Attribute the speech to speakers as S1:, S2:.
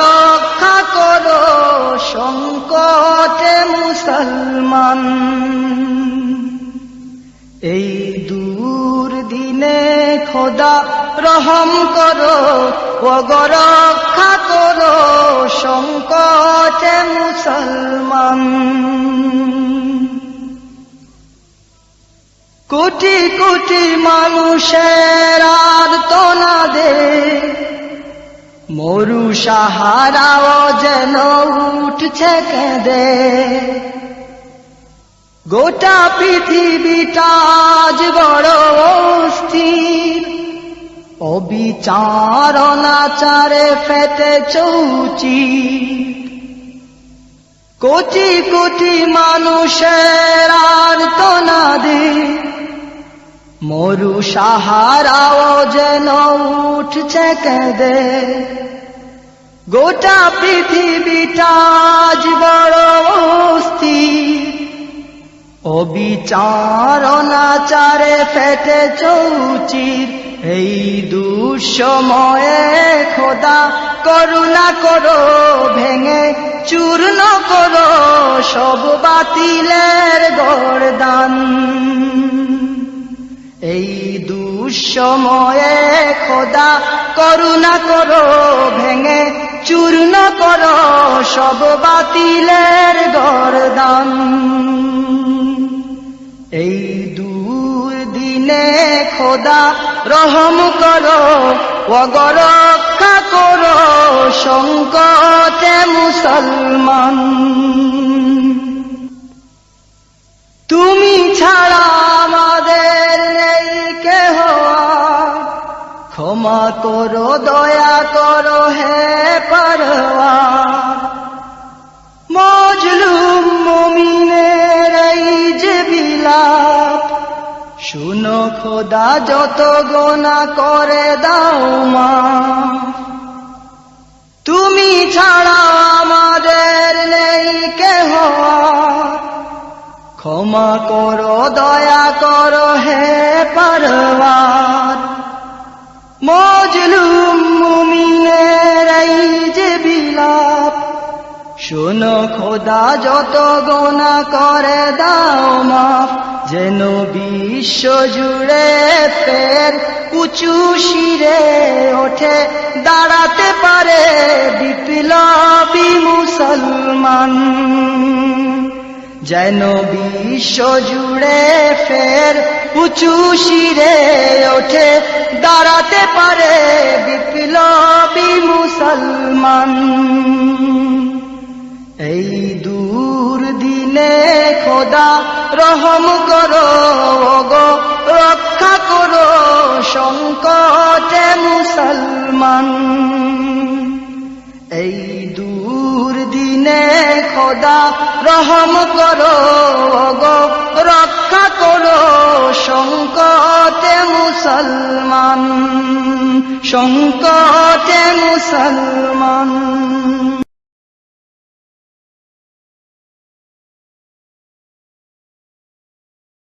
S1: রক্ষা করো সংকটে মুসলমান। এই দূর দিনে খোদা রহম করো, রক্ষা করো সংকটে মুসলমান। কোটি কোটি মানুষের আর্তনাদে মরু সাহারাও যেন উঠছে কেঁদে। গোটা পৃথিবীটা আজ বড় অস্থির, অবিচার অনাচারে ফেটে চৌচির। কোটি কোটি মানুষের আর্তনাদে মরু সাহারাও যেন উঠছে কেঁদে। গোটা পৃথিবীটা আজ বড় অস্থির, অবিচার অনাচারে ফেটে চৌচির। এই দুঃসময়ে খোদা করুণা করো, ভেঙে চূর্ণ করো সব বাতিলের গর্দান। এই দুঃসময়ে খোদা করুণা করো, ভেঙে চূর্ণ করো সব বাতিলের গর্দান। এই দুর্দিনে খোদা রহম করো, রক্ষা করো সংকটে মুসলমান। তুমি ছাড়া আমাদের নেই কেহ, ক্ষমা করো দয়া করো হে পরওয়ার। মজলুম মুমিনের এই যে বিলাপ, শুনো খোদা যত গোনা করে দাও মাফ। তুমি ছাড়া আমাদের নেই কেহ, ক্ষমা করো দয়া করো হে পরওয়ার। মজলুম মুমিনের এই যে বিলাপ, শোনো খোদা যত গোনা করে দাও মাফ। যেন বিশ্ব জুড়ে ফের উঁচু শিরে ওঠে দাঁড়াতে পারে বিপ্লবী মুসলমান। যেন বিশ্ব জুড়ে ফের উঁচু শিরে ওঠে দাঁড়াতে পারে বিপ্লবী মুসলমান। এই দূর দিনে খোদা রহম করো, রক্ষা করো সংকটে মুসলমান। এই দূর দিনে খোদা রহম করো, রক্ষা করো সংকটে মুসলমান, সংকটে মুসলমান।